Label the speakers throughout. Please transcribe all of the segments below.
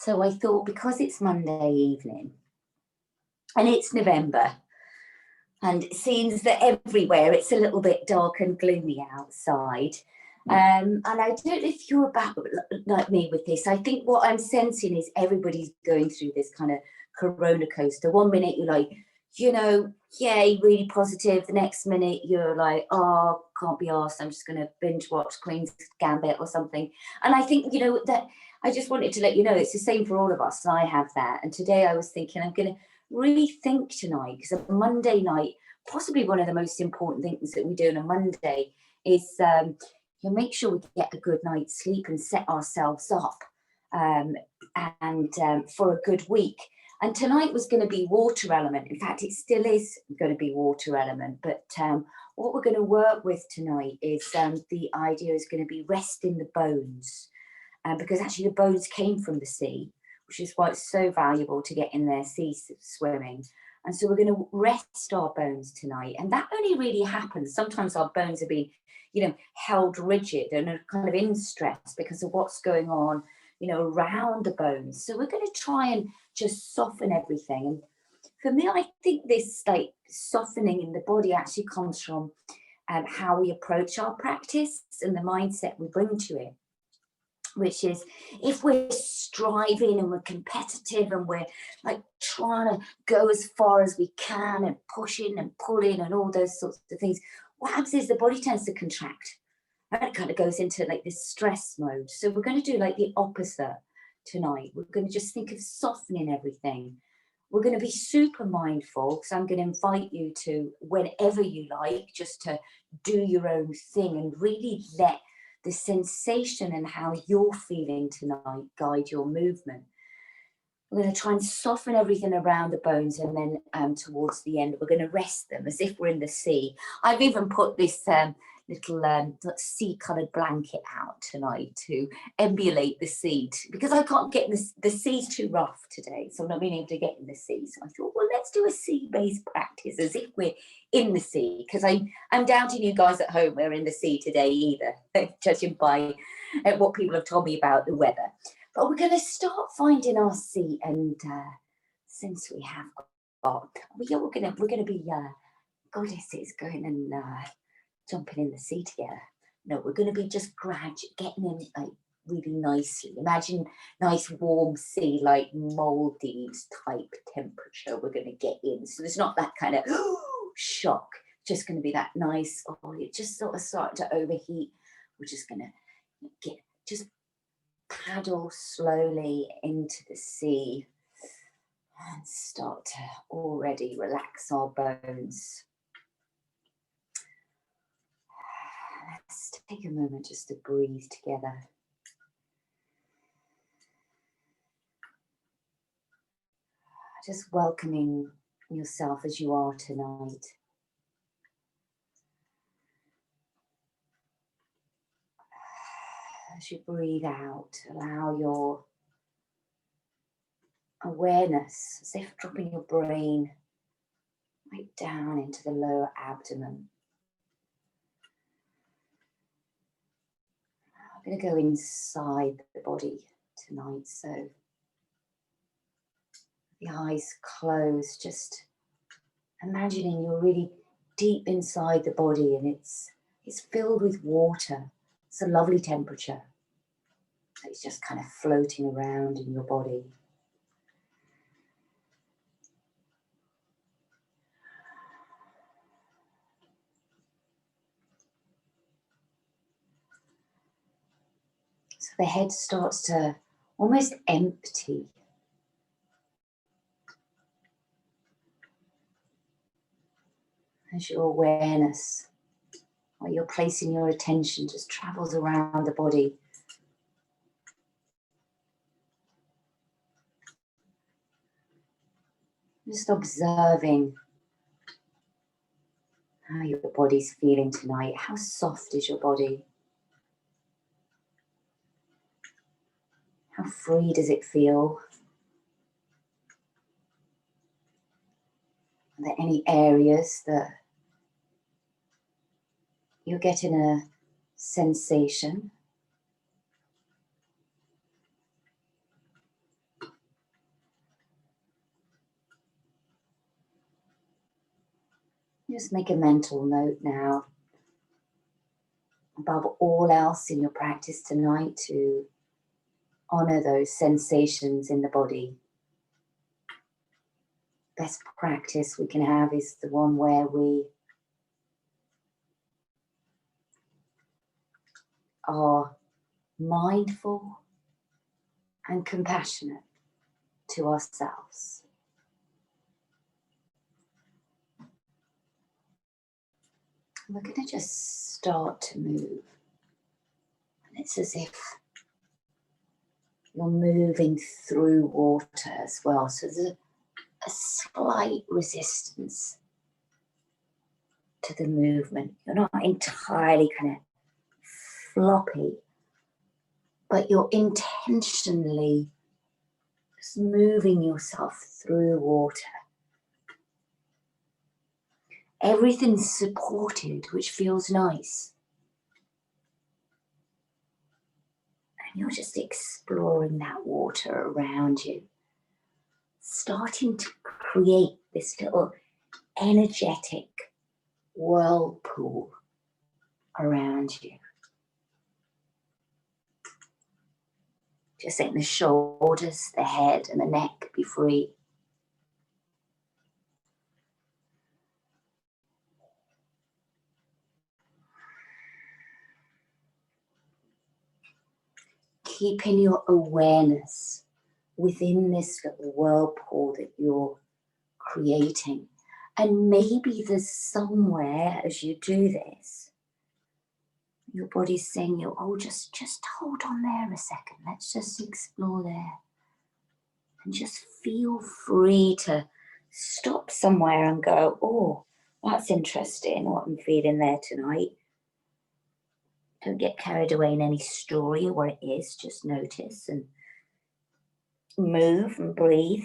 Speaker 1: So I thought, because it's Monday evening and it's November, and it seems that everywhere it's a little bit dark and gloomy outside. And I don't know if you're about like me with this. I think what I'm sensing is everybody's going through this kind of roller coaster. One minute you're like, you know, yay, really positive. The next minute you're like, oh, can't be arsed. I'm just going to binge watch Queen's Gambit or something. And I think, you know, that I just wanted to let you know it's the same for all of us. And I have that. And today I was thinking I'm going to rethink tonight, because a Monday night, possibly one of the most important things that we do on a Monday is you make sure we get a good night's sleep and set ourselves up for a good week. And tonight was going to be water element. In fact, it still is going to be water element. But what we're going to work with tonight is the idea is going to be resting the bones, because actually the bones came from the sea, which is why it's so valuable to get in there sea swimming. And so we're going to rest our bones tonight. And that only really happens. Sometimes our bones have been, you know, held rigid and are kind of in stress because of what's going on, you know, around the bones. So we're going to try and just soften everything. And for me, I think this like softening in the body actually comes from how we approach our practice and the mindset we bring to it. Which is, if we're striving and we're competitive and we're like trying to go as far as we can and pushing and pulling and all those sorts of things, what happens is the body tends to contract and it kind of goes into like this stress mode. So we're going to do like the opposite tonight. We're going to just think of softening everything. We're going to be super mindful, because I'm going to invite you to, whenever you like, just to do your own thing and really let the sensation and how you're feeling tonight guide your movement. We're going to try and soften everything around the bones, and then towards the end, we're going to rest them as if we're in the sea. I've even put this little sea-coloured blanket out tonight to emulate the sea, because I can't get the sea's too rough today, so I'm not being able to get in the sea. So I thought, well, let's do a sea-based practice as if we're in the sea, because I'm doubting you guys at home are in the sea today either, judging by what people have told me about the weather. But we're going to start finding our sea, and since we have got, we're going to be goddesses going and jumping in the sea together. No, we're going to be just gradually getting in like really nicely. Imagine nice warm sea, like Maldives type temperature we're going to get in. So there's not that kind of shock. Just going to be that nice, it just sort of start to overheat. We're just going to just paddle slowly into the sea and start to already relax our bones. Let's take a moment just to breathe together. Just welcoming yourself as you are tonight. As you breathe out, allow your awareness, as if dropping your brain right down into the lower abdomen. I'm going to go inside the body tonight, so the eyes closed, just imagining you're really deep inside the body, and it's filled with water. It's a lovely temperature. It's just kind of floating around in your body. So the head starts to almost empty. As your awareness, or you're placing your attention, just travels around the body. Just observing how your body's feeling tonight. How soft is your body? How free does it feel? Are there any areas that you're getting a sensation? Just make a mental note now, above all else in your practice tonight, to honor those sensations in the body. Best practice we can have is the one where we are mindful and compassionate to ourselves. We're going to just start to move. And it's as if you're moving through water as well. So there's a slight resistance to the movement. You're not entirely kind of floppy, but you're intentionally just moving yourself through water. Everything's supported, which feels nice. And you're just exploring that water around you, starting to create this little energetic whirlpool around you. Just letting the shoulders, the head, and the neck be free. Keeping your awareness within this little whirlpool that you're creating. And maybe there's somewhere as you do this, your body's saying, oh, just hold on there a second. Let's just explore there. And just feel free to stop somewhere and go, oh, that's interesting, what I'm feeling there tonight. Don't get carried away in any story or what it is. Just notice and move and breathe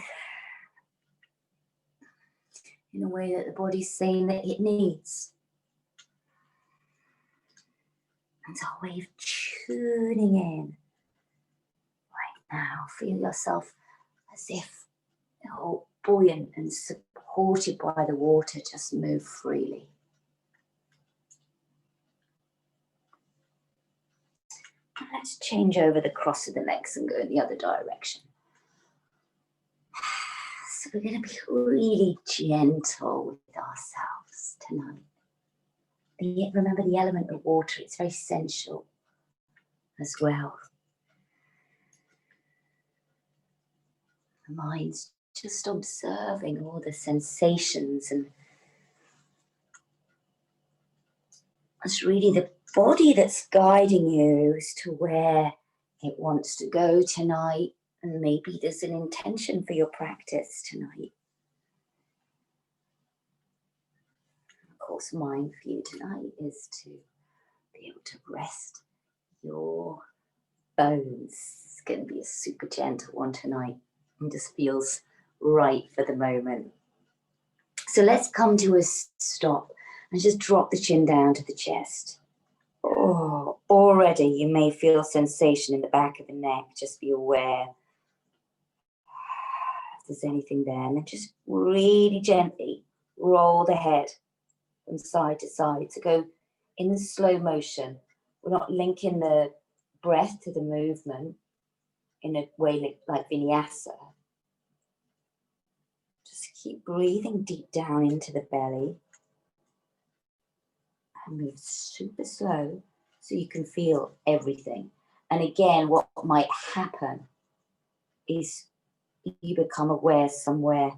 Speaker 1: in a way that the body's saying that it needs. It's a way of tuning in. Right now, feel yourself as if you're buoyant and supported by the water. Just move freely. Let's change over the cross of the legs and go in the other direction. So we're going to be really gentle with ourselves tonight. Remember the element of water, it's very sensual as well. The mind's just observing all the sensations, and it's really the body that's guiding you as to where it wants to go tonight, and maybe there's an intention for your practice tonight. Of course, mine for you tonight is to be able to rest your bones. It's going to be a super gentle one tonight, and just feels right for the moment. So let's come to a stop and just drop the chin down to the chest. Oh, already you may feel sensation in the back of the neck. Just be aware if there's anything there, and then just really gently roll the head from side to side. So go in slow motion. We're not linking the breath to the movement in a way like vinyasa. Just keep breathing deep down into the belly and move super slow so you can feel everything. And again, what might happen is you become aware somewhere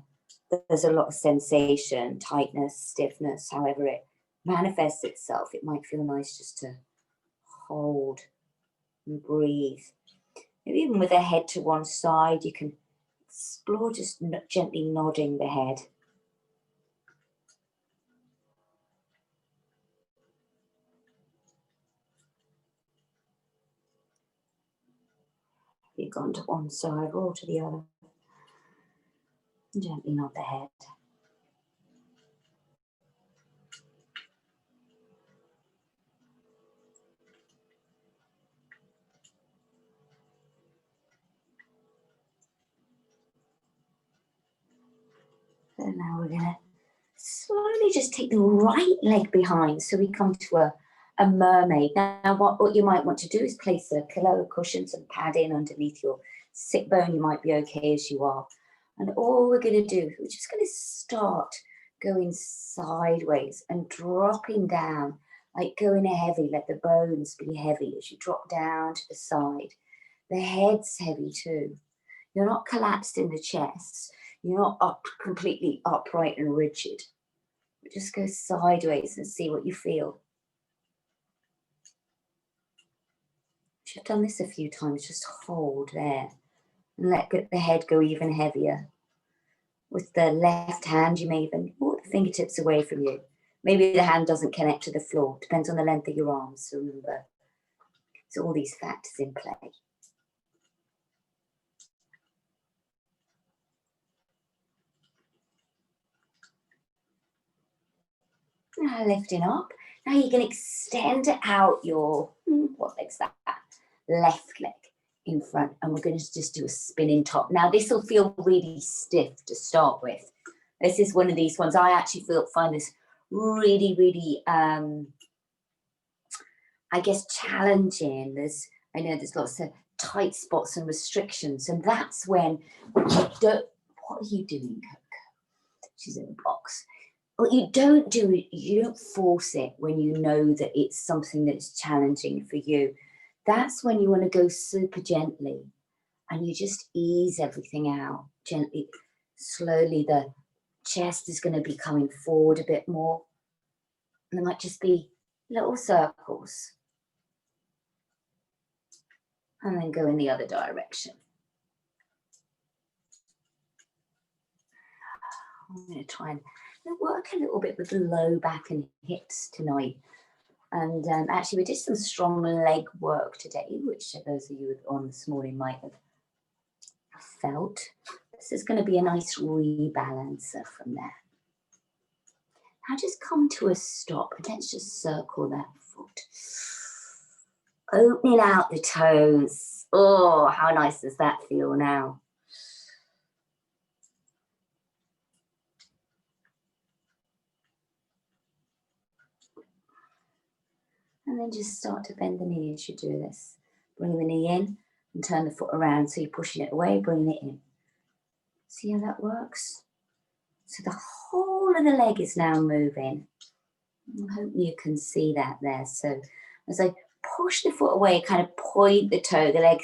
Speaker 1: that there's a lot of sensation, tightness, stiffness, however it manifests itself. It might feel nice just to hold and breathe. Maybe even with the head to one side, you can explore just gently nodding the head. You've gone to one side, roll to the other. Gently nod the head. So now we're going to Slowly just take the right leg behind, so we come to a mermaid. Now what you might want to do is place a pillow, a cushion, some padding underneath your sit bone. You might be okay as you are. And all we're going to do, we're just going to start going sideways and dropping down, like going heavy. Let the bones be heavy as you drop down to the side. The head's heavy too. You're not collapsed in the chest. You're not up completely upright and rigid. Just go sideways and see what you feel. If you've done this a few times, just hold there and let the head go even heavier. With the left hand, you may even pull the fingertips away from you. Maybe the hand doesn't connect to the floor. Depends on the length of your arms, so remember. So all these factors in play. Now lifting up. Now you can extend out your, what leg's that? Left leg in front, and we're going to just do a spinning top. Now this will feel really stiff to start with. This is one of these ones I actually find this really I guess challenging. I know there's lots of tight spots and restrictions, and that's when what are you doing, Coco? She's in the box. What you don't do, you don't force it when you know that it's something that's challenging for you. That's when you want to go super gently and you just ease everything out gently. Slowly, the chest is going to be coming forward a bit more. And there might just be little circles. And then go in the other direction. I'm going to try and work a little bit with the low back and hips tonight. And actually, we did some strong leg work today, which those of you on this morning might have felt. This is going to be a nice rebalancer from there. Now just come to a stop. Let's just circle that foot. Opening out the toes. Oh, how nice does that feel now? And then just start to bend the knee as you do this. Bring the knee in and turn the foot around. So you're pushing it away, bringing it in. See how that works? So the whole of the leg is now moving. I hope you can see that there. So as I push the foot away, kind of point the toe, the leg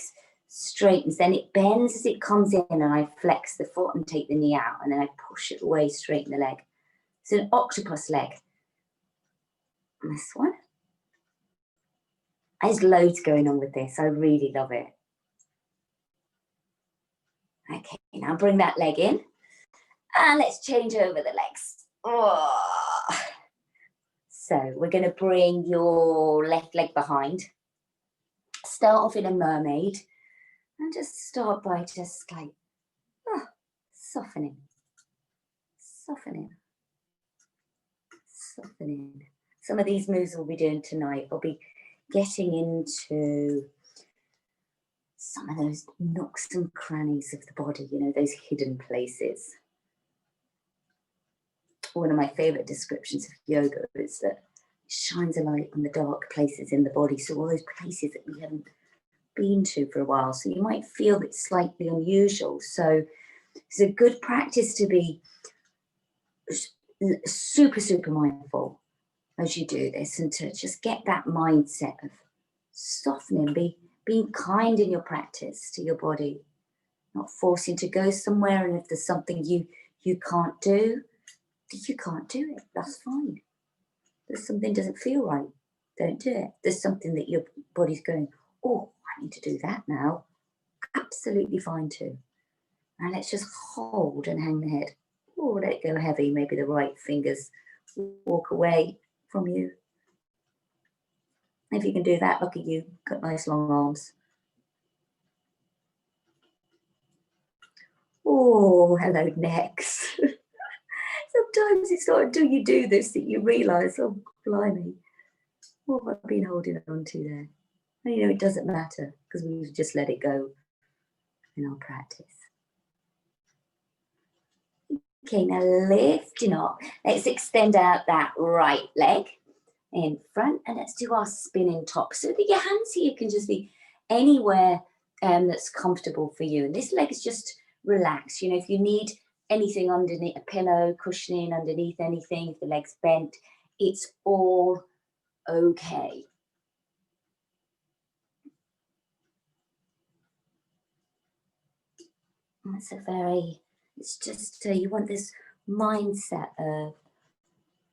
Speaker 1: straightens, then it bends as it comes in, and I flex the foot and take the knee out, and then I push it away, straighten the leg. It's an octopus leg. And this one. There's loads going on with this. I really love it. Okay, now bring that leg in. And let's change over the legs. Oh. So we're going to bring your left leg behind. Start off in a mermaid. And just start by just like softening. Softening. Softening. Some of these moves we'll be doing tonight. I'll be getting into some of those nooks and crannies of the body, you know, those hidden places. One of my favorite descriptions of yoga is that it shines a light on the dark places in the body. So all those places that we haven't been to for a while. So you might feel it's slightly unusual. So it's a good practice to be super mindful as you do this, and to just get that mindset of softening, being kind in your practice to your body, not forcing to go somewhere. And if there's something you can't do, you can't do it. That's fine. If something doesn't feel right, don't do it. There's something that your body's going, oh, I need to do that now. Absolutely fine too. And let's just hold and hang the head. Oh, let it go heavy. Maybe the right fingers walk away from you. If you can do that, look at you, got nice long arms. Oh, hello, necks. Sometimes it's not until you do this that you realise, oh, blimey, what have I been holding on to there? And you know, it doesn't matter because we've just let it go in our practice. Okay, now lifting up. Let's extend out that right leg in front, and let's do our spinning top. So that your hands here can just be anywhere that's comfortable for you. And this leg is just relaxed. You know, if you need anything underneath, a pillow, cushioning underneath anything, if the leg's bent, it's all okay. That's it's just, you want this mindset of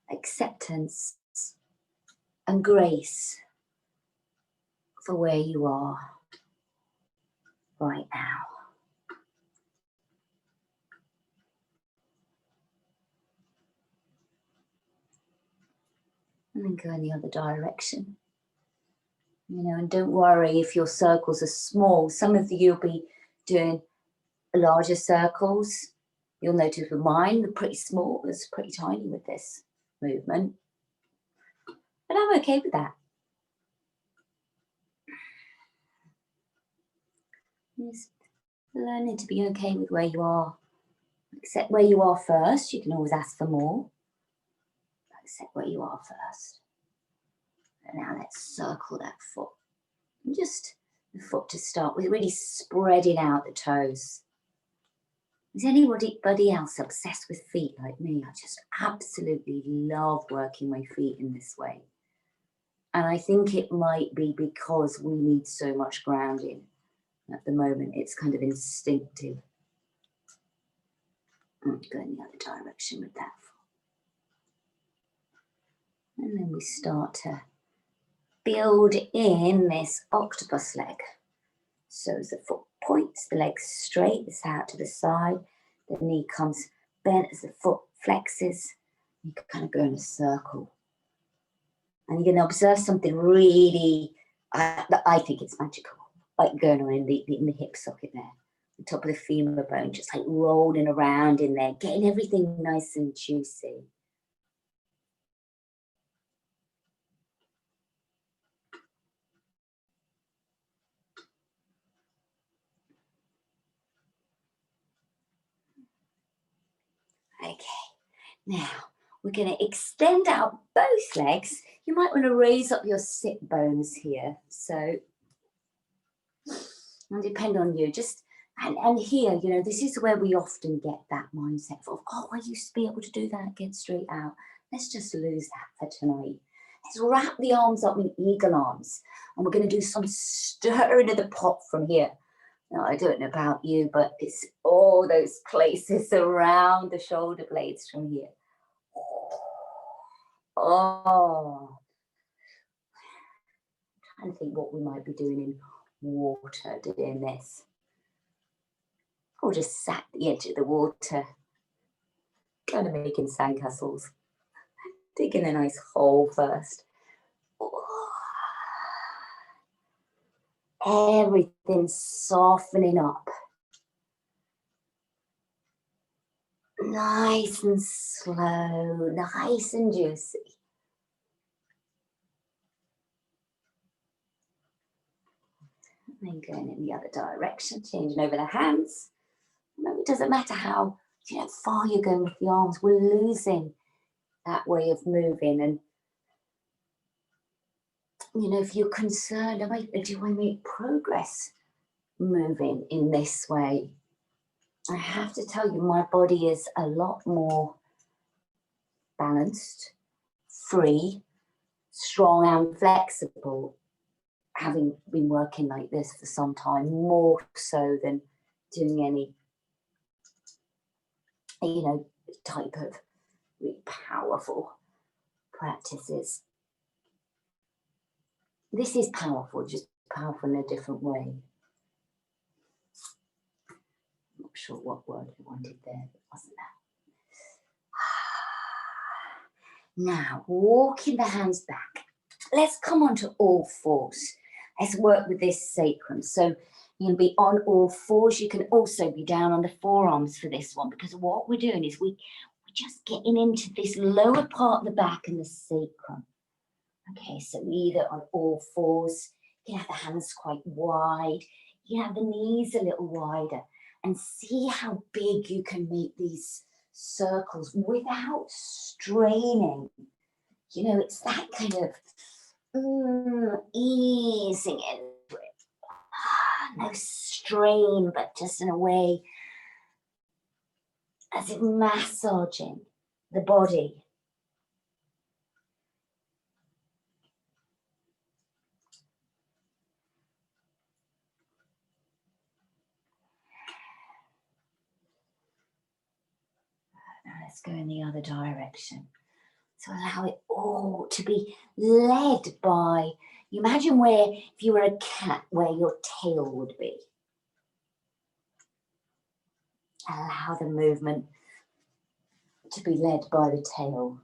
Speaker 1: acceptance and grace for where you are right now. And then go in the other direction. You know, and don't worry if your circles are small. Some of you will be doing larger circles. You'll notice with mine, they're pretty small. It's pretty tiny with this movement. But I'm okay with that. Just learning to be okay with where you are. Accept where you are first. You can always ask for more. Accept where you are first. And now let's circle that foot. And just the foot to start with, really spreading out the toes. Is anybody else obsessed with feet like me? I just absolutely love working my feet in this way. And I think it might be because we need so much grounding at the moment. It's kind of instinctive. I'm going the other direction with that foot. And then we start to build in this octopus leg. So as the foot points, the leg's straight, it's out to the side, the knee comes bent as the foot flexes. You can kind of go in a circle. And you're going to observe something really, that I think it's magical, like going on in the hip socket there, the top of the femur bone, just like rolling around in there, getting everything nice and juicy. Okay, now we're going to extend out both legs. You might want to raise up your sit bones here. So, and depend on you. Just and here, you know, this is where we often get that mindset of, oh, I used to be able to do that, get straight out. Let's just lose that for tonight. Let's wrap the arms up in eagle arms. And we're going to do some stirring of the pot from here. Now, I don't know about you, but it's all those places around the shoulder blades from here. Oh. I'm trying to think what we might be doing in water doing this. Or just sat at the edge of the water, kind of making sandcastles. Digging a nice hole first. Everything's softening up. Nice and slow, nice and juicy. And then going in the other direction, changing over the hands. No, it doesn't matter how far you're going with the arms, we're losing that way of moving. And if you're concerned, do I make progress moving in this way? I have to tell you, my body is a lot more balanced, free, strong and flexible, having been working like this for some time, more so than doing any type of really powerful practices. This is powerful, just powerful in a different way. I'm not sure what word I wanted there, but wasn't that? Now, walking the hands back. Let's come on to all fours. Let's work with this sacrum. So you can be on all fours. You can also be down on the forearms for this one, because what we're doing is we're just getting into this lower part of the back and the sacrum. Okay, so either on all fours, you can have the hands quite wide, you can have the knees a little wider, and see how big you can make these circles without straining. You know, it's that kind of easing into it. No strain, but just in a way as if massaging the body. Now let's go in the other direction. So allow it all to be led by, you imagine where, if you were a cat, where your tail would be. Allow the movement to be led by the tail.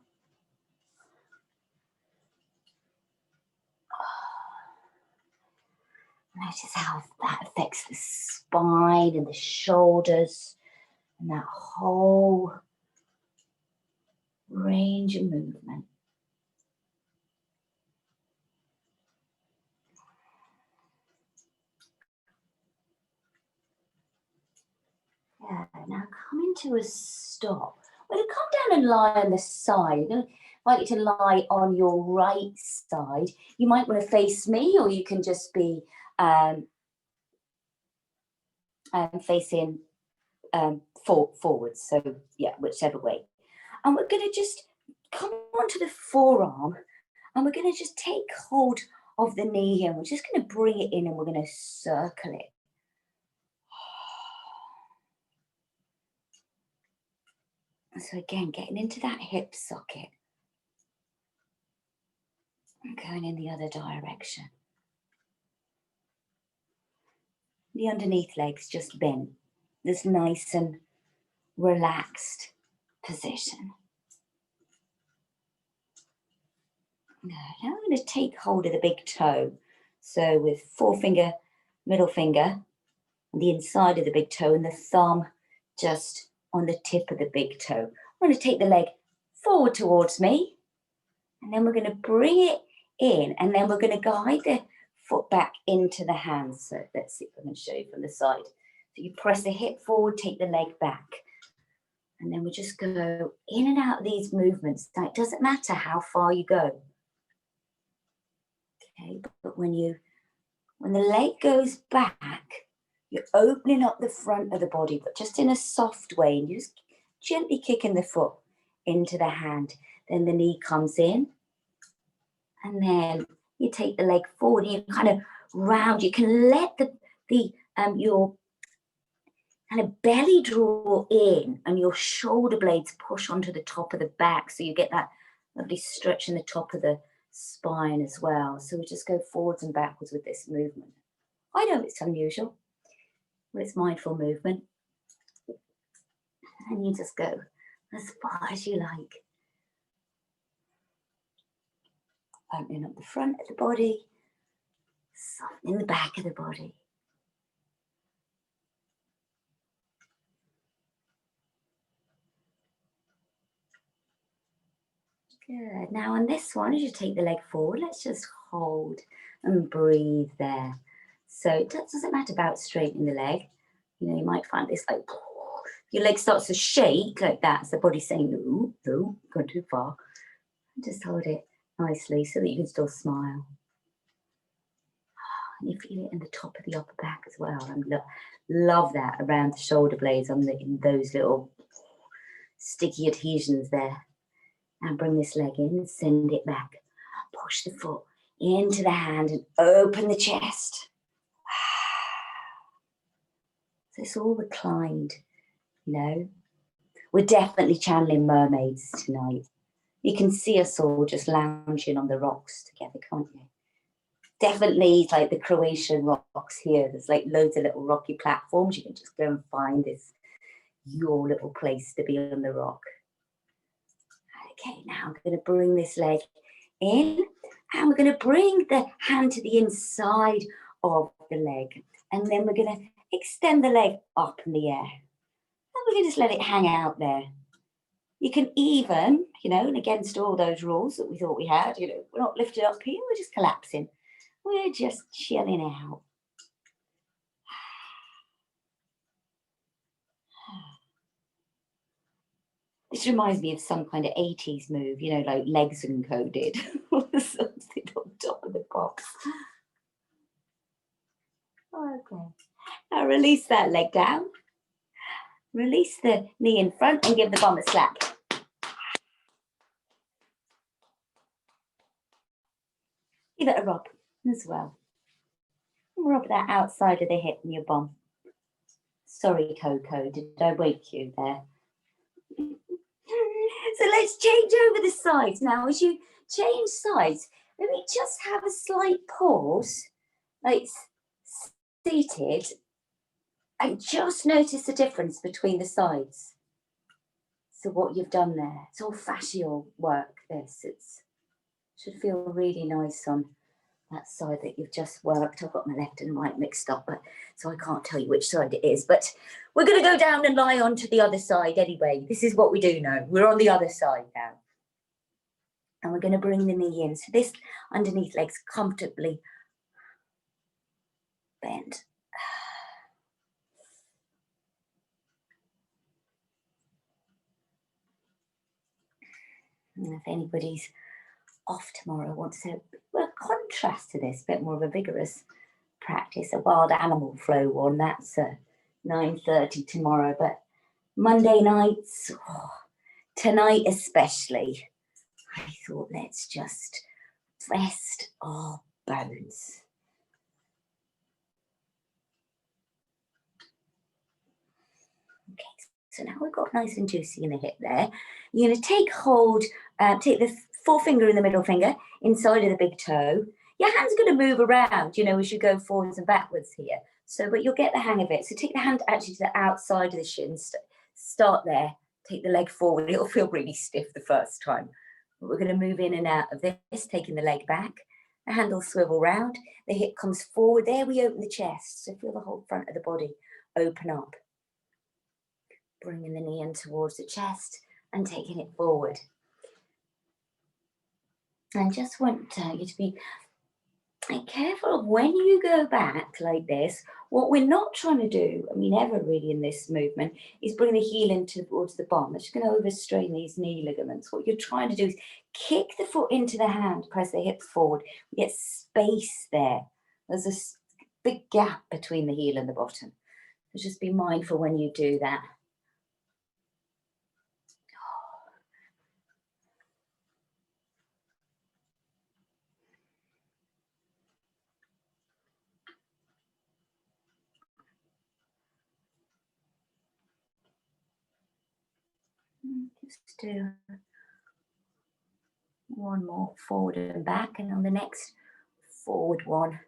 Speaker 1: Notice how that affects the spine and the shoulders and that whole range of movement. Yeah, now come into a stop. We're going to come down and lie on the side. I'm going to invite you to lie on your right side. You might want to face me, or you can just be facing forwards. So yeah, whichever way. And we're going to just come onto the forearm, and we're going to just take hold of the knee here. We're just going to bring it in, and we're going to circle it. So again, getting into that hip socket. And going in the other direction. The underneath legs just bent. This nice and relaxed position. Now I'm going to take hold of the big toe. So with forefinger, middle finger, on the inside of the big toe, and the thumb just on the tip of the big toe. I'm going to take the leg forward towards me, and then we're going to bring it in, and then we're going to guide the foot back into the hands. So let's see if I can show you from the side. So you press the hip forward, take the leg back, and then we just go in and out of these movements. Now, it doesn't matter how far you go. Okay, but when the leg goes back, you're opening up the front of the body, but just in a soft way, and you just gently kicking the foot into the hand. Then the knee comes in, and then you take the leg forward, and you kind of round. You can let your kind of belly draw in, and your shoulder blades push onto the top of the back, so you get that lovely stretch in the top of the spine as well. So we just go forwards and backwards with this movement. I know it's unusual, but it's mindful movement. And you just go as far as you like. Opening up the front of the body, softening the back of the body. Good. Now on this one, as you take the leg forward, let's just hold and breathe there. So it doesn't matter about straightening the leg. You know, you might find this like, your leg starts to shake like that. It's the body saying, no, no, gone too far. And just hold it nicely so that you can still smile. And you feel it in the top of the upper back as well. And love that around the shoulder blades in those little sticky adhesions there. And bring this leg in and send it back. Push the foot into the hand and open the chest. So it's all reclined, you know. We're definitely channeling mermaids tonight. You can see us all just lounging on the rocks together, can't you? Definitely like the Croatian rocks here. There's like loads of little rocky platforms. You can just go and find your little place to be on the rock. Okay, now I'm going to bring this leg in, and we're going to bring the hand to the inside of the leg, and then we're going to extend the leg up in the air, and we're going to just let it hang out there. You can even, you know, and against all those rules that we thought we had, you know, we're not lifted up here, we're just collapsing. We're just chilling out. This reminds me of some kind of 80s move, you know, like Legs Encoded or something on top of the box. Okay. Now release that leg down. Release the knee in front and give the bum a slap. Give it a rub as well. Rub that outside of the hip in your bum. Sorry, Coco, did I wake you there? So let's change over the sides. Now, as you change sides, maybe just have a slight pause, like seated, and just notice the difference between the sides. So what you've done there, it's all fascial work, this. It should feel really nice on that side that you've just worked. I've got my left and right mixed up, but so I can't tell you which side it is, but we're going to go down and lie onto the other side anyway. This is what we do know. We're on the other side now. And we're going to bring the knee in. So this underneath leg's comfortably bent. And if anybody's off tomorrow, wants a contrast to this, a bit more of a vigorous practice, a wild animal flow one, that's 9:30 tomorrow. But Monday nights, tonight especially, I thought let's just rest our bones. Okay, so now we've got nice and juicy in the hip there. You're going to take hold, take the forefinger and the middle finger inside of the big toe. Your hand's going to move around, you know, as you go forwards and backwards here. So, but you'll get the hang of it. So take the hand actually to the outside of the shins. Start there. Take the leg forward. It'll feel really stiff the first time. But we're going to move in and out of this, taking the leg back. The hand will swivel round. The hip comes forward. There we open the chest. So feel the whole front of the body open up. Bringing the knee in towards the chest and taking it forward. I just want you to be careful of when you go back like this. What we're not trying to do, I mean, ever really in this movement, is bring the heel in towards the bum. It's going to overstrain these knee ligaments. What you're trying to do is kick the foot into the hand, press the hips forward. We get space there. There's a big gap between the heel and the bottom. So just be mindful when you do that. Just do one more forward and back, and on the next forward one,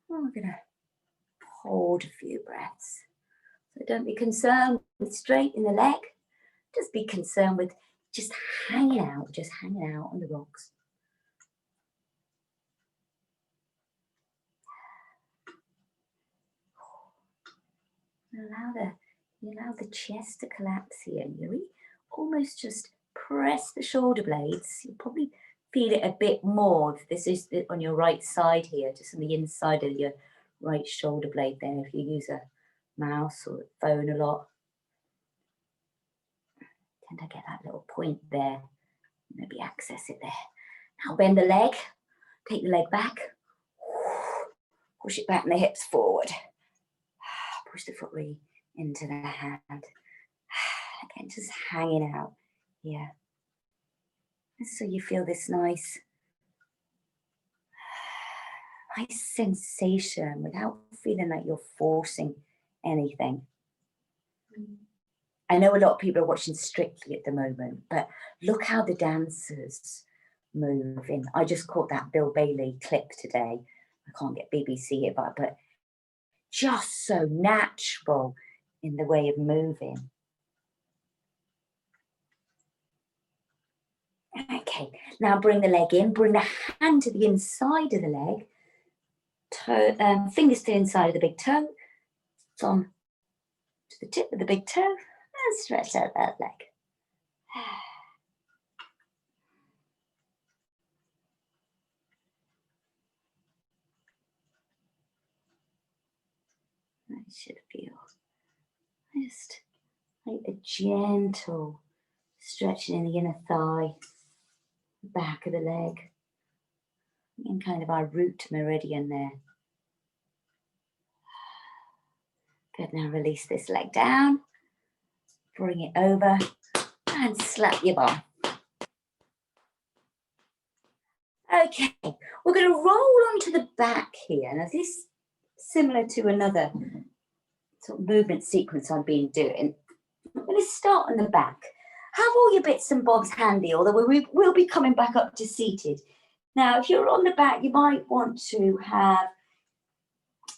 Speaker 1: we're going to hold a few breaths. So don't be concerned with straightening the leg, just be concerned with just hanging out on the rocks. Allow the chest to collapse here. You almost just press the shoulder blades. You'll probably feel it a bit more if this is on your right side here, just on the inside of your right shoulder blade there, if you use a mouse or a phone a lot. Tend to get that little point there. Maybe access it there. Now bend the leg, take the leg back, push it back and the hips forward. Push the foot really into the hand. Again, just hanging out here. So you feel this nice sensation without feeling like you're forcing anything. I know a lot of people are watching Strictly at the moment, but look how the dancers move in. I just caught that Bill Bailey clip today. I can't get BBC here, but just so natural in the way of moving. Okay, now bring the leg in, bring the hand to the inside of the leg, fingers to the inside of the big toe, thumb to the tip of the big toe, and stretch out that leg. I should feel just like a gentle Stretching in the inner thigh, back of the leg, and kind of our root meridian there. Good, now release this leg down, bring it over, and slap your bum. Okay, we're going to roll onto the back here. Now this, similar to another sort of movement sequence I've been doing, I'm going to start on the back. Have all your bits and bobs handy, although we will be coming back up to seated. Now, if you're on the back, you might want to have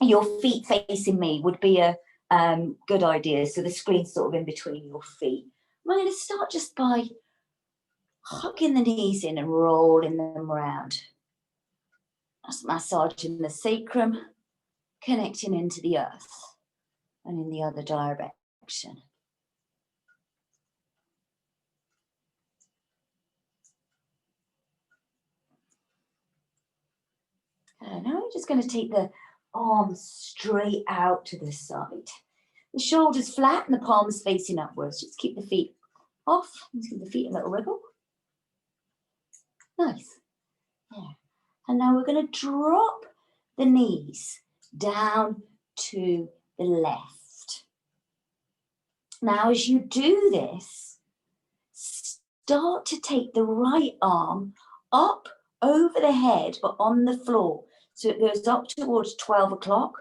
Speaker 1: your feet facing me, would be a good idea. So the screen's sort of in between your feet. I'm going to start just by hugging the knees in and rolling them around. Just massaging the sacrum, connecting into the earth and in the other direction. Now we're just going to take the arms straight out to the side. The shoulders flat and the palms facing upwards. Just keep the feet off. Just give the feet a little wriggle. Nice. Yeah. And now we're going to drop the knees down to the left. Now, as you do this, start to take the right arm up over the head, but on the floor. So it goes up towards 12 o'clock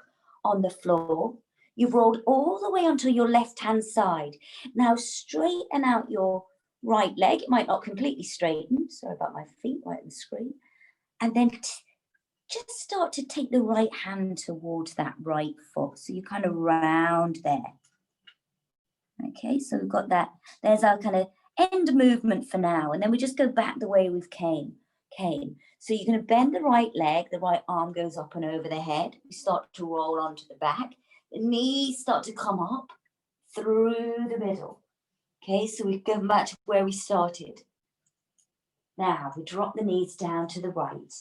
Speaker 1: on the floor. You've rolled all the way onto your left-hand side. Now straighten out your right leg. It might not completely straighten. Sorry about my feet right on the screen. And then just start to take the right hand towards that right foot. So you kind of round there. Okay, so we've got that. There's our kind of end movement for now. And then we just go back the way we've came. So you're going to bend the right leg, the right arm goes up and over the head. We start to roll onto the back. The knees start to come up through the middle. Okay, so we go back to where we started. Now we drop the knees down to the right.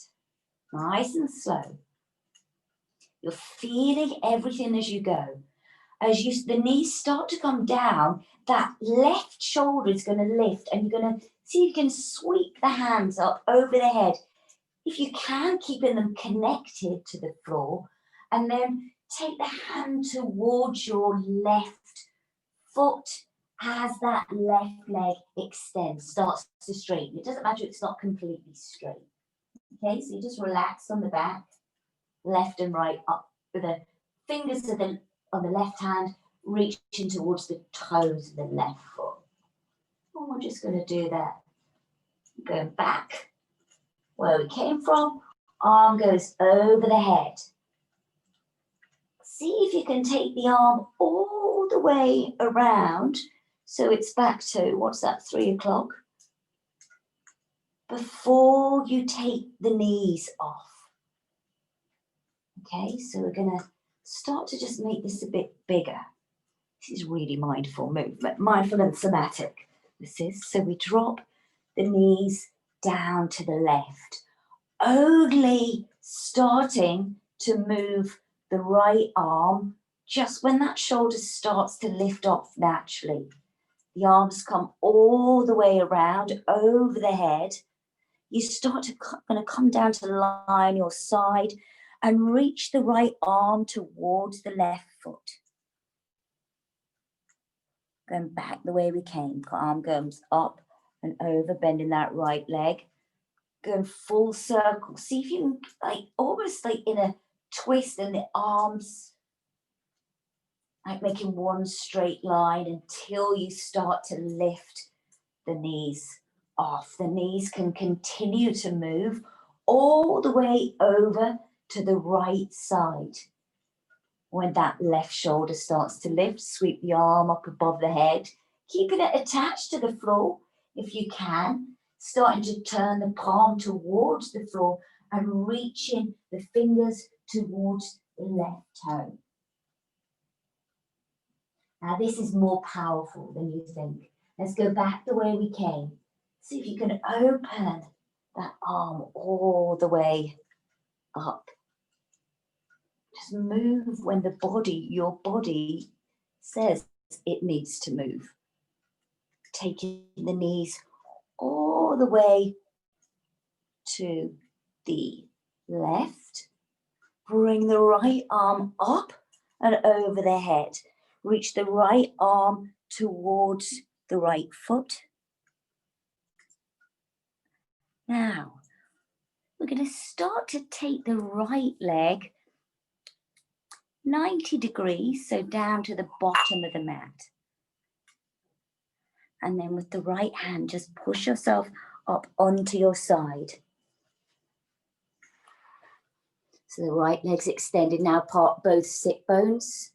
Speaker 1: Nice and slow. You're feeling everything as you go. As the knees start to come down, that left shoulder is going to lift and you're going to see if you can sweep the hands up over the head. If you can, keeping them connected to the floor, and then take the hand towards your left foot as that left leg extends, starts to straighten. It doesn't matter if it's not completely straight. Okay, so you just relax on the back, left and right up with the fingers on the left hand, reaching towards the toes of the left foot. And we're just going to do that. Going back where we came from, arm goes over the head. See if you can take the arm all the way around so it's back to, what's that, 3 o'clock? Before you take the knees off. Okay, so we're going to start to just make this a bit bigger. This is really mindful movement, mindful and somatic. This is, so we drop the knees down to the left, only starting to move the right arm just when that shoulder starts to lift off naturally. The arms come all the way around over the head. You start to going to come down to lie on your side and reach the right arm towards the left foot. Going back the way we came. Arm goes up and over, bending that right leg. Going full circle. See if you can, almost like in a twist, and the arms like making one straight line until you start to lift the knees off. The knees can continue to move all the way over to the right side. When that left shoulder starts to lift, sweep the arm up above the head, keeping it attached to the floor if you can, starting to turn the palm towards the floor and reaching the fingers towards the left toe. Now this is more powerful than you think. Let's go back the way we came. See if you can open that arm all the way up. Just move when your body says it needs to move. taking the knees all the way to the left. Bring the right arm up and over the head. Reach the right arm towards the right foot. Now, we're going to start to take the right leg 90 degrees, so down to the bottom of the mat. And then with the right hand, just push yourself up onto your side. So the right leg's extended. Now part both sit bones.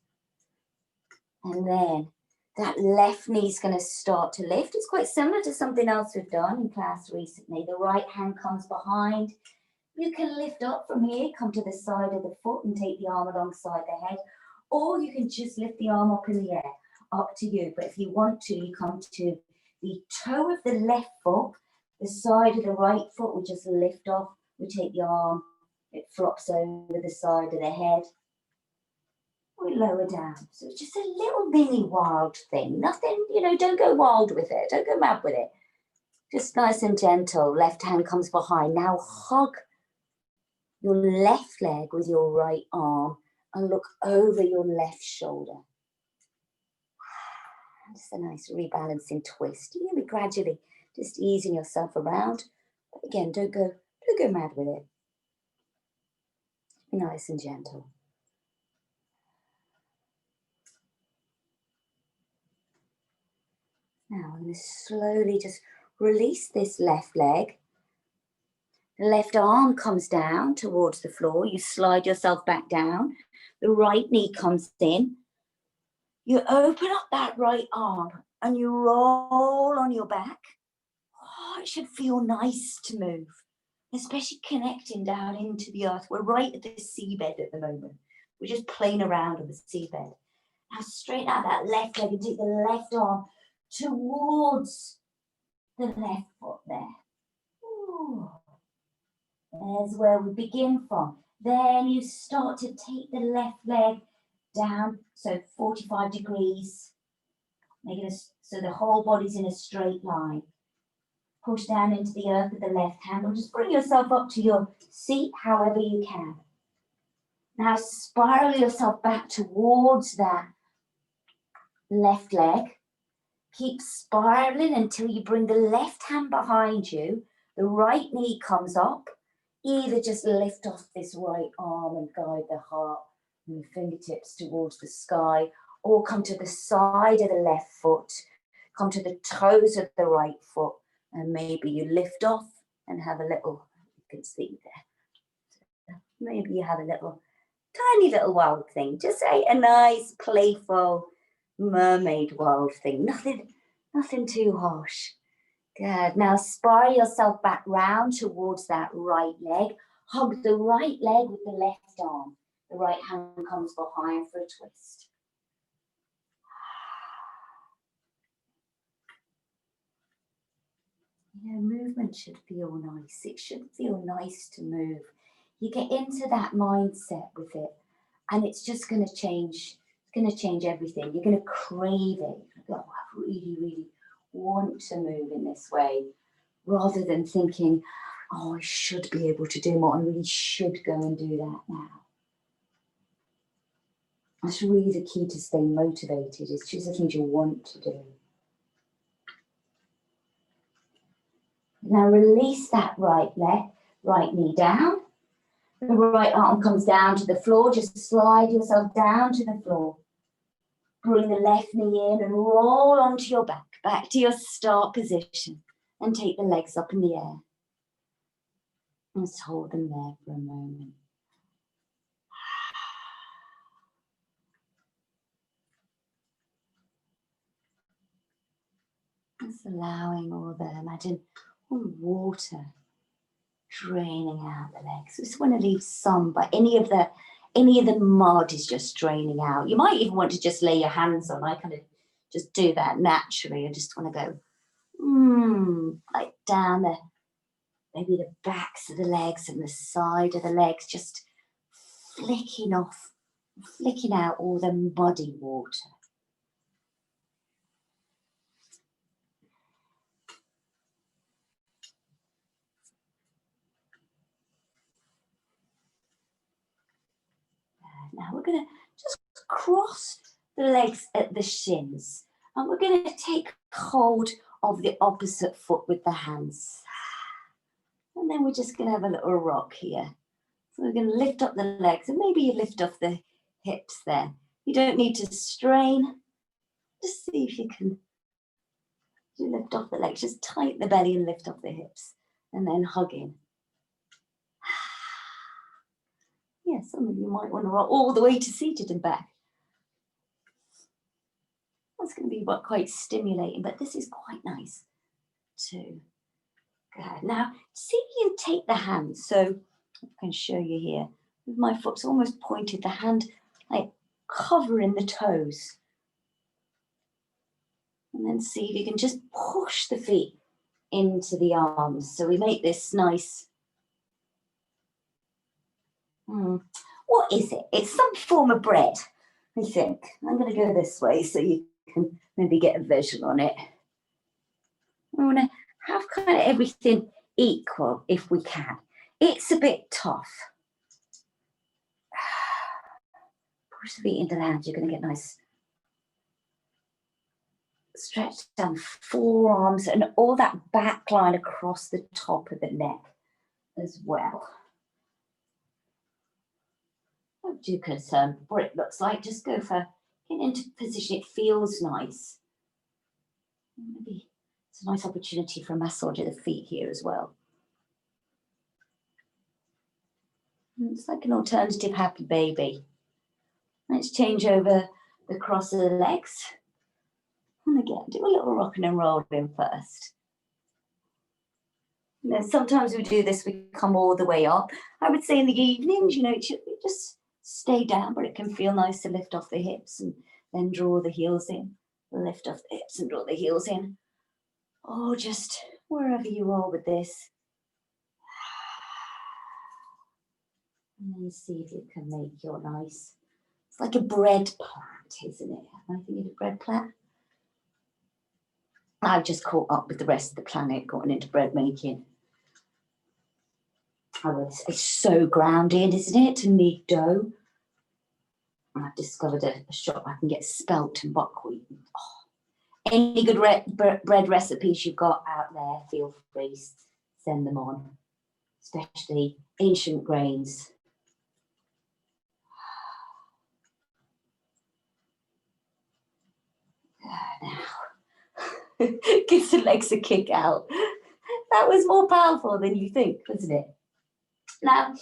Speaker 1: And then that left knee's going to start to lift. It's quite similar to something else we've done in class recently. The right hand comes behind. You can lift up from here, come to the side of the foot and take the arm alongside the head. Or you can just lift the arm up in the air. Up to you. But if you want to, you come to the toe of the left foot. The side of the right foot will just lift off. We take the arm. It flops over the side of the head. We lower down. So it's just a little mini wild thing. Nothing, don't go wild with it. Don't go mad with it. Just nice and gentle. Left hand comes behind. Now hug your left leg with your right arm and look over your left shoulder. Just a nice rebalancing twist. You're going to be gradually just easing yourself around. But again, don't go mad with it. Be nice and gentle. Now I'm going to slowly just release this left leg. The left arm comes down towards the floor. You slide yourself back down. The right knee comes in. You open up that right arm and you roll on your back. Oh, it should feel nice to move, especially connecting down into the earth. We're right at the seabed at the moment. We're just playing around on the seabed. Now straighten out that left leg and take the left arm towards the left foot there. Ooh. There's where we begin from. Then you start to take the left leg down, so 45 degrees. Make it so the whole body's in a straight line. Push down into the earth with the left hand, or just bring yourself up to your seat however you can. Now spiral yourself back towards that left leg. Keep spiraling until you bring the left hand behind you. The right knee comes up. Either just lift off this right arm and guide the heart and the fingertips towards the sky, or come to the side of the left foot, come to the toes of the right foot, and maybe you lift off and have a little, you can see there, maybe you have a little, tiny little wild thing, just a nice, playful mermaid wild thing, nothing too harsh. Good. Now spiral yourself back round towards that right leg. Hug the right leg with the left arm. The right hand comes behind for a twist. Movement should feel nice. It should feel nice to move. You get into that mindset with it, and it's just going to change. It's going to change everything. You're going to crave it. Oh, I really, really want to move in this way, rather than thinking, oh, I should be able to do more. I really should go and do that now. That's really the key to staying motivated. It's just the things you want to do. Now release that right leg, right knee down. The right arm comes down to the floor. Just slide yourself down to the floor. Bring the left knee in and roll onto your back to your start position, and take the legs up in the air. And just hold them there for a moment. Just allowing all the, imagine all the water draining out the legs. We just want to leave some, but any of the mud is just draining out. You might even want to just lay your hands on. I kind of just do that naturally. I just want to go, like down the, maybe the backs of the legs and the side of the legs, just flicking out all the muddy water. Now we're going to just cross the legs at the shins, and we're going to take hold of the opposite foot with the hands. And then we're just going to have a little rock here. So we're going to lift up the legs, and maybe you lift off the hips there. You don't need to strain. Just see if you can lift off the legs. Just tighten the belly and lift off the hips, and then hug in. Yeah, some of you might want to roll all the way to seated and back. That's going to be quite stimulating, but this is quite nice too. Good. Now, see if you can take the hand. So I can show you here. My foot's almost pointed, the hand like covering the toes. And then see if you can just push the feet into the arms. So we make this nice. What is it? It's some form of bread, I think. I'm going to go this way so you can maybe get a visual on it. I want to have kind of everything equal if we can. It's a bit tough. Push the feet into the hands. You're going to get nice stretch down forearms and all that back line across the top of the neck as well. Don't do concern what it looks like. Just go for getting into position. It feels nice. Maybe it's a nice opportunity for a massage of the feet here as well. It's like an alternative happy baby. Let's change over the cross of the legs. And again, do a little rocking and rolling first. You know, sometimes we do this, we come all the way up. I would say in the evenings, you know, it should just stay down, but it can feel nice to lift off the hips and then draw the heels in. Lift off the hips and draw the heels in. Or just wherever you are with this. And then see if you can make your nice, it's like a bread plat, isn't it? Am I thinking of bread plat? I've just caught up with the rest of the planet, gotten into bread making. Oh, it's so grounding, isn't it, to knead dough? I've discovered a shop I can get spelt and buckwheat. Oh, any good bread recipes you've got out there, feel free, send them on, especially ancient grains. Now, give the legs a kick out. That was more powerful than you think, wasn't it? Now,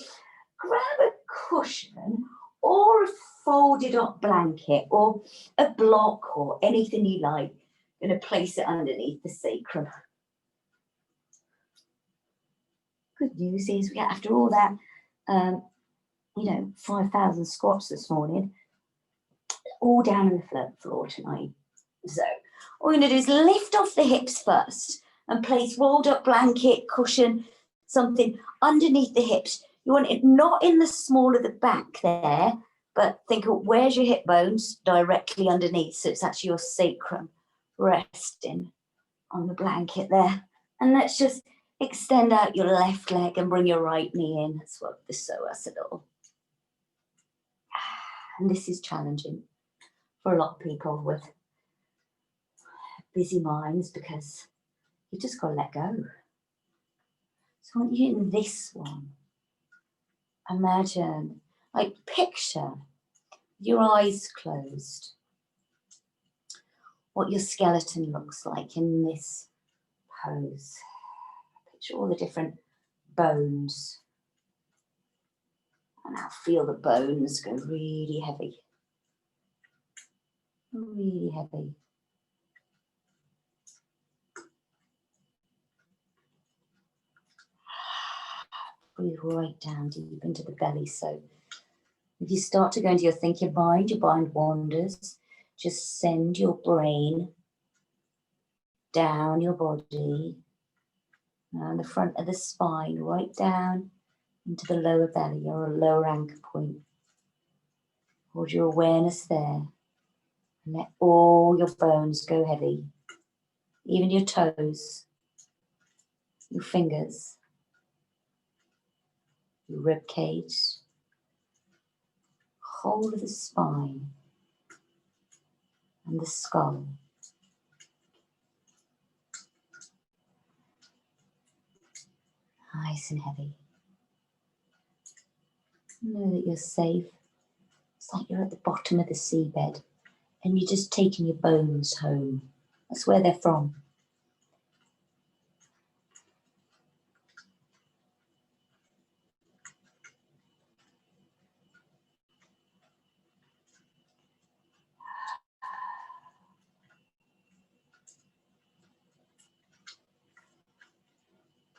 Speaker 1: grab a cushion or a folded up blanket or a block or anything you like. I'm going to place it underneath the sacrum. Good news is, after all that, 5,000 squats this morning, all down on the floor tonight. So all we're going to do is lift off the hips first and place rolled up blanket, cushion, something underneath the hips. You want it not in the small of the back there, but think of where's your hip bones directly underneath. So it's actually your sacrum resting on the blanket there. And let's just extend out your left leg and bring your right knee in. That's what the psoas a little. And this is challenging for a lot of people with busy minds because you just got to let go. So I want you in this one. Imagine, like picture your eyes closed, what your skeleton looks like in this pose. Picture all the different bones. And now feel the bones go really heavy. Really heavy. Breathe right down deep into the belly. So if you start to go into your thinking mind, your mind wanders. Just send your brain down your body, around the front of the spine, right down into the lower belly or a lower anchor point. Hold your awareness there and let all your bones go heavy, even your toes, your fingers, your rib cage. whole of the spine and the skull. Nice and heavy. Know that you're safe. It's like you're at the bottom of the seabed and you're just taking your bones home. That's where they're from.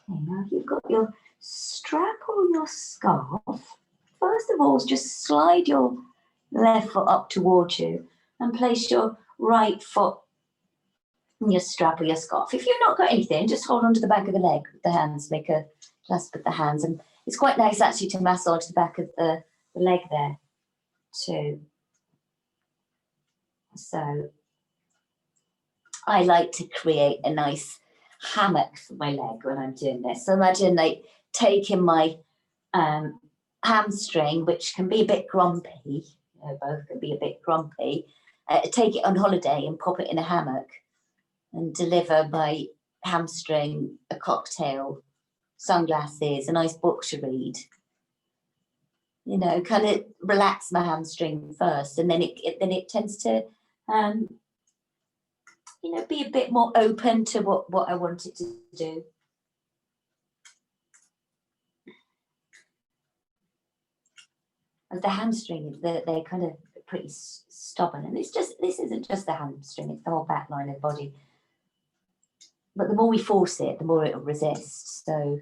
Speaker 1: Okay, now you've got your strap or your scarf. First of all, just slide your left foot up towards you and place your right foot in your strap or your scarf. If you've not got anything, just hold onto the back of the leg with the hands, make a clasp with the hands. And it's quite nice actually to massage the back of the leg there too. So I like to create a nice hammock for my leg when I'm doing this. So imagine like taking my hamstring, which can be a bit grumpy, you know, both can be a bit grumpy, take it on holiday and pop it in a hammock and deliver my hamstring a cocktail, sunglasses, a nice book to read. You know, kind of relax my hamstring first, and then it tends to, you know, be a bit more open to what I want it to do. As the hamstring, they're kind of pretty stubborn, and it's just, this isn't just the hamstring, it's the whole back line of the body. But the more we force it, the more it'll resist. So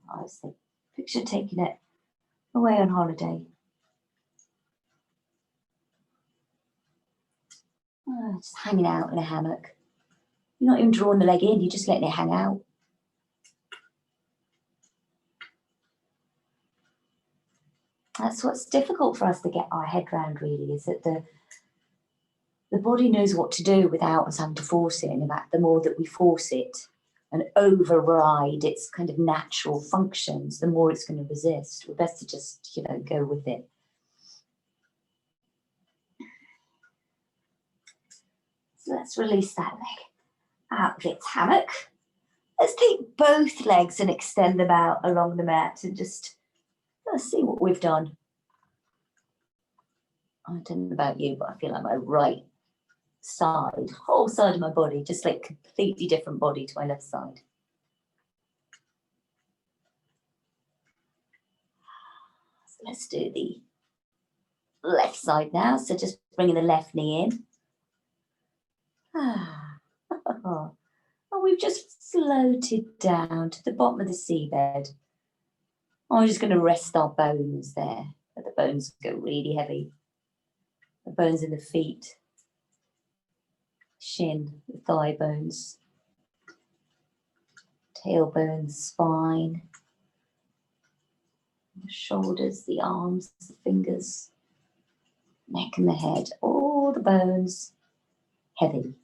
Speaker 1: I was thinking, picture taking it away on holiday. Just hanging out in a hammock. You're not even drawing the leg in, you're just letting it hang out. That's what's difficult for us to get our head around, really, is that the body knows what to do without us having to force it. And in fact, the more that we force it and override its kind of natural functions, the more it's going to resist. We're best to just, you know, go with it. So let's release that leg out of its hammock. Let's take both legs and extend them out along the mat and just let's see what we've done. I don't know about you, but I feel like my right side, whole side of my body, just like completely different body to my left side. So let's do the left side now. So just bringing the left knee in. And we've just floated down to the bottom of the seabed. I'm just going to rest our bones there. Let the bones go really heavy. The bones in the feet, shin, the thigh bones, tailbone, spine, the shoulders, the arms, the fingers, neck and the head, all the bones heavy.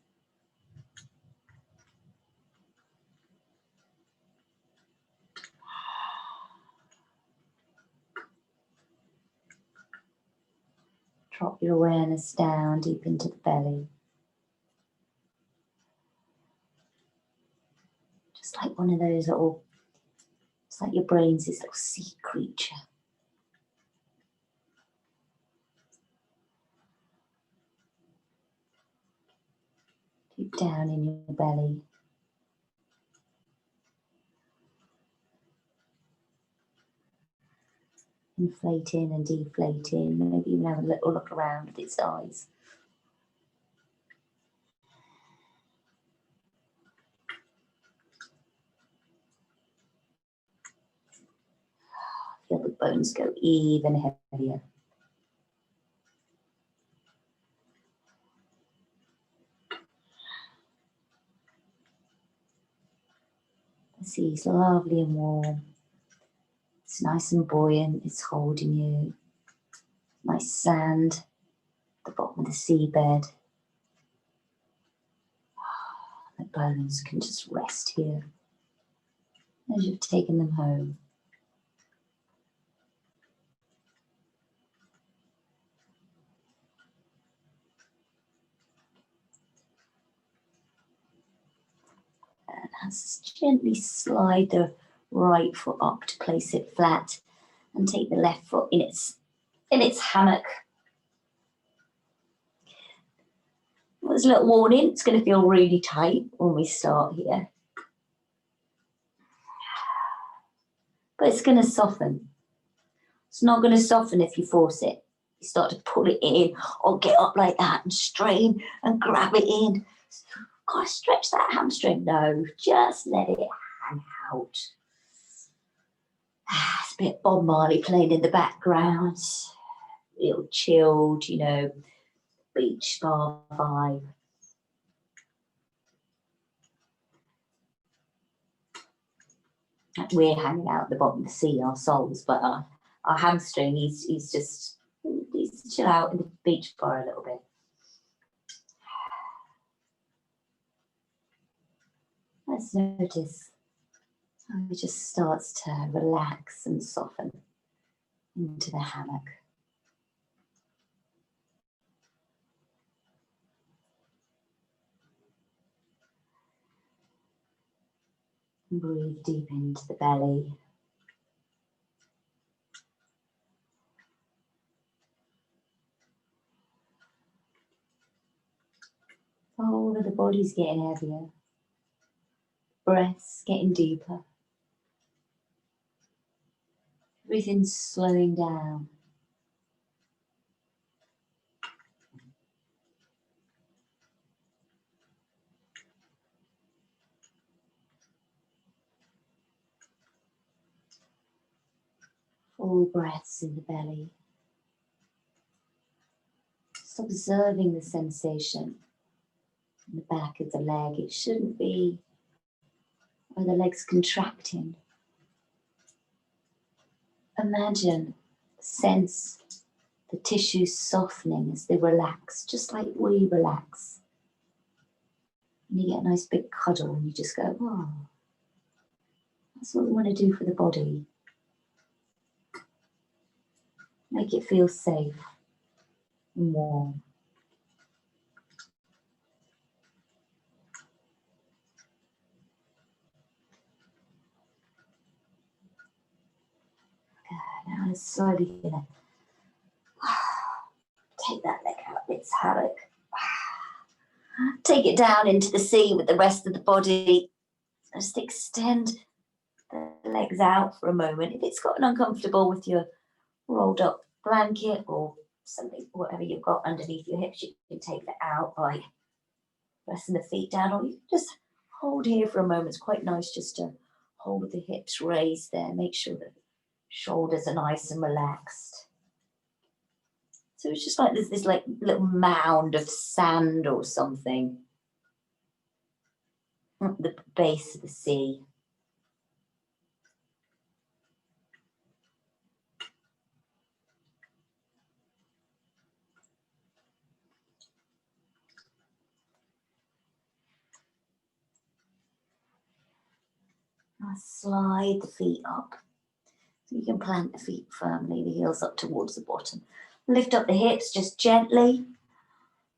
Speaker 1: Drop your awareness down deep into the belly. Just like one of those little, it's like your brain's this little sea creature. Deep down in your belly. Inflating and deflating, maybe even have a little look around with its eyes. Feel the bones go even heavier. The sea's lovely and warm. It's nice and buoyant, it's holding you. Nice sand at the bottom of the seabed. The bones can just rest here as you've taken them home. Just gently slide the right foot up to place it flat and take the left foot in its hammock. There's a little warning, it's going to feel really tight when we start here. But it's going to soften. It's not going to soften if you force it. You start to pull it in or get up like that and strain and grab it in. Gotta stretch that hamstring. No, just let it hang out. It's a bit Bob Marley playing in the background. Real chilled, you know, beach bar vibe. We're hanging out at the bottom of the sea, our souls, but our hamstring, he's chill out in the beach bar a little bit. Let's notice how it just starts to relax and soften into the hammock. Breathe deep into the belly. The whole of the body's getting heavier. Breath's getting deeper. Everything's slowing down. Full breaths in the belly. Just observing the sensation in the back of the leg. It shouldn't be where the leg's contracting. Imagine, sense the tissues softening as they relax, just like we relax. And you get a nice big cuddle and you just go, oh, that's what we want to do for the body. Make it feel safe and warm. Now I'm slowly gonna take that leg out of its hammock. Take it down into the sea with the rest of the body. Just extend the legs out for a moment. If it's gotten uncomfortable with your rolled up blanket or something, whatever you've got underneath your hips, you can take that out by pressing the feet down, or you can just hold here for a moment. It's quite nice just to hold the hips raised there. Make sure that shoulders are nice and relaxed. So it's just like there's this like little mound of sand or something at the base of the sea. Now slide the feet up. So you can plant the feet firmly, the heels up towards the bottom. Lift up the hips just gently.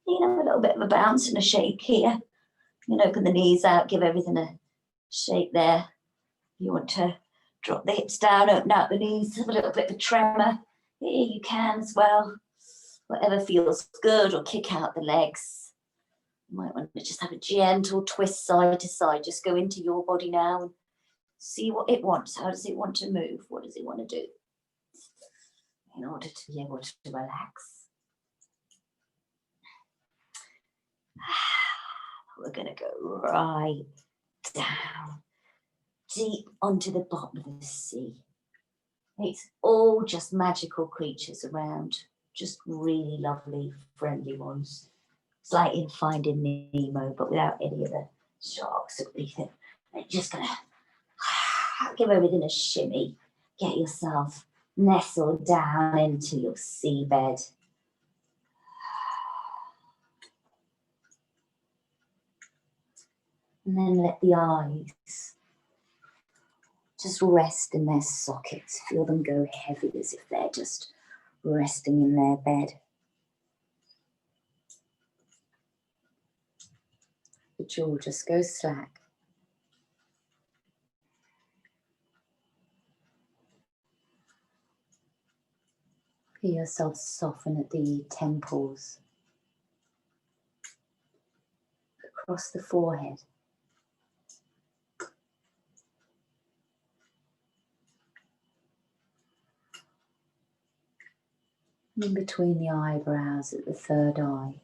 Speaker 1: You know, a little bit of a bounce and a shake here. You can open the knees out, give everything a shake there. You want to drop the hips down, open out the knees, have a little bit of a tremor. Here you can as well. Whatever feels good, or kick out the legs. You might want to just have a gentle twist side to side. Just go into your body now and see what it wants. How does it want to move? What does it want to do? In order to be able to relax. We're going to go right down, deep onto the bottom of the sea. It's all just magical creatures around, just really lovely, friendly ones. It's like in Finding Nemo, but without any of the sharks or anything. They're just going to give everything a shimmy. Get yourself nestled down into your seabed. And then let the eyes just rest in their sockets. Feel them go heavy as if they're just resting in their bed. The jaw just goes slack. Feel yourself soften at the temples, across the forehead. In between the eyebrows at the third eye.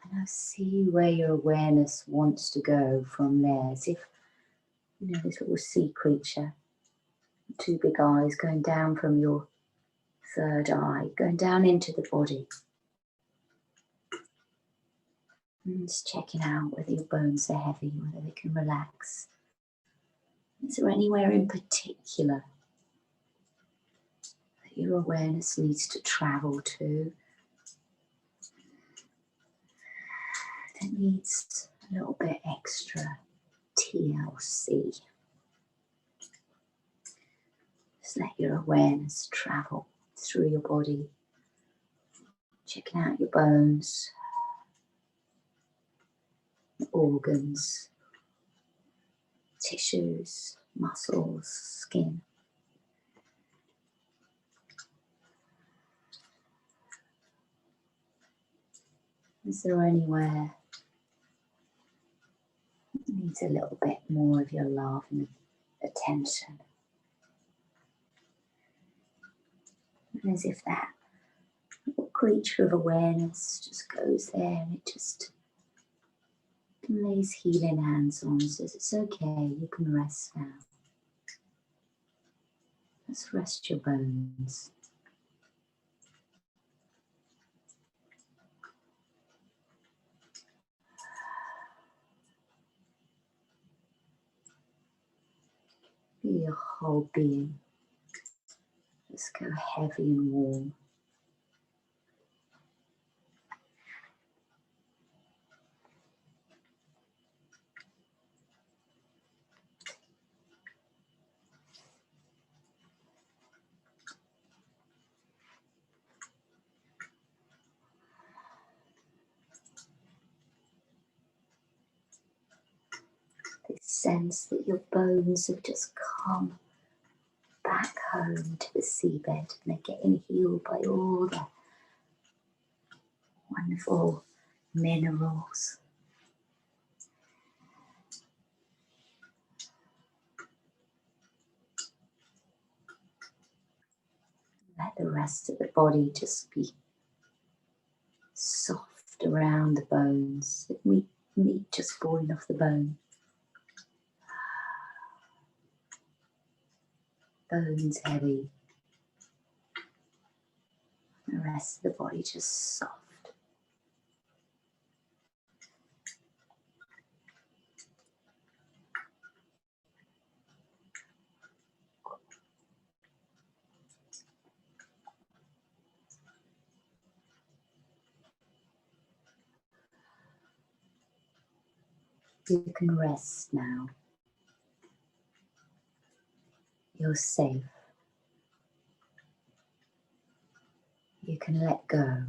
Speaker 1: And now see where your awareness wants to go from there, as if, you know, this little sea creature, two big eyes going down from your third eye, going down into the body. And just checking out whether your bones are heavy, whether they can relax. Is there anywhere in particular that your awareness needs to travel to? That needs a little bit extra TLC. Just let your awareness travel through your body, checking out your bones, organs, tissues, muscles, skin. Is there anywhere that needs a little bit more of your love and attention? And as if that little creature of awareness just goes there and it just lays healing hands on, says it's okay, you can rest now. Let's rest your bones. Feel your whole being just go heavy and warm. This sense that your bones have just come back home to the seabed and they're getting healed by all the wonderful minerals. Let the rest of the body just be soft around the bones, meat just falling off the bone. Bones heavy. The rest of the body just soft. You can rest now. You're safe. You can let go.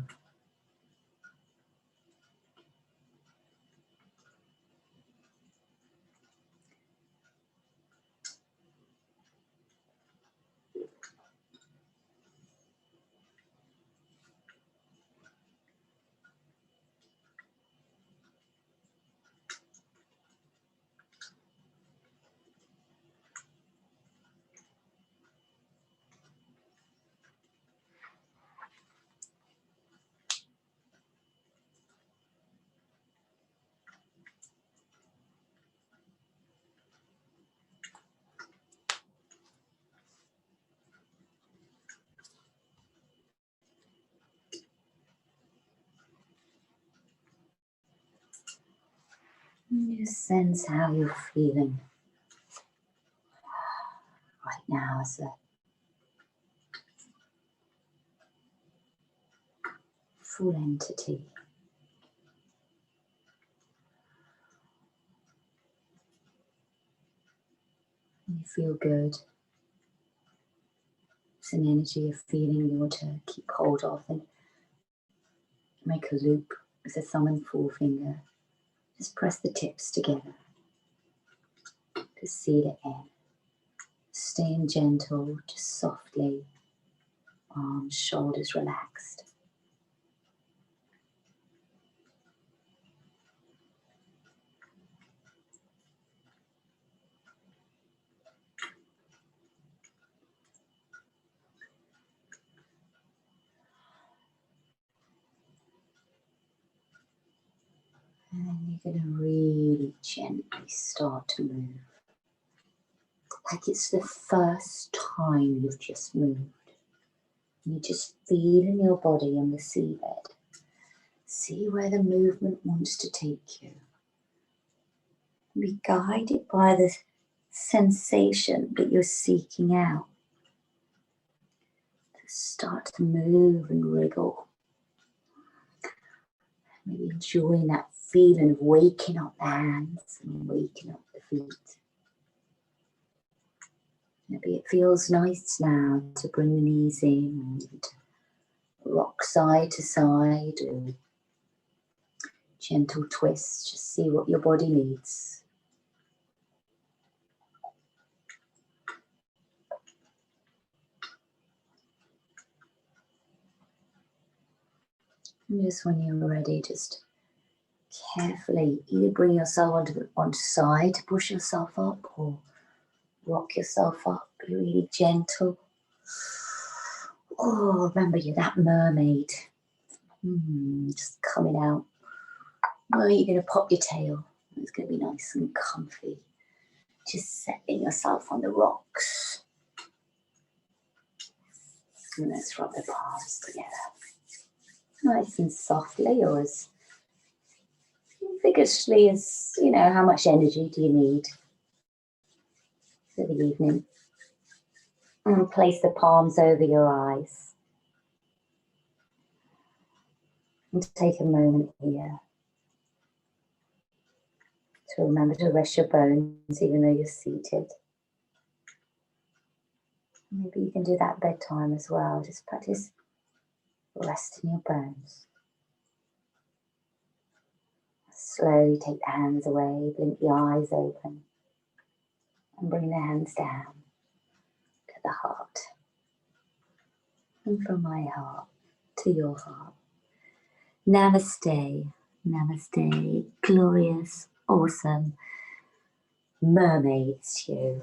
Speaker 1: You sense how you're feeling right now as a full entity. You feel good. It's an energy of feeling you want to keep hold of and make a loop with the thumb and forefinger. Just press the tips together to seal it in. Staying gentle, just softly, arms, shoulders relaxed. And then you're going to really gently start to move. Like it's the first time you've just moved. You just feel in your body on the seabed. See where the movement wants to take you. Be guided by the sensation that you're seeking out. Start to move and wriggle. Maybe enjoying that feeling of waking up the hands and waking up the feet. Maybe it feels nice now to bring the knees in and rock side to side or gentle twists. Just see what your body needs. And just when you're ready, just carefully either bring yourself onto side to push yourself up or rock yourself up. Be really gentle. Oh, remember you're that mermaid. Just coming out. Well, you're going to pop your tail. It's going to be nice and comfy. Just settling yourself on the rocks. And let's rub the palms together. Nice and softly, or as vigorously as, you know, how much energy do you need for the evening? And place the palms over your eyes. And take a moment here to remember to rest your bones even though you're seated. Maybe you can do that bedtime as well. Just practice resting your bones. Slowly take the hands away, blink the eyes open, and bring the hands down to the heart. And from my heart to your heart. Namaste, namaste, glorious, awesome mermaids you.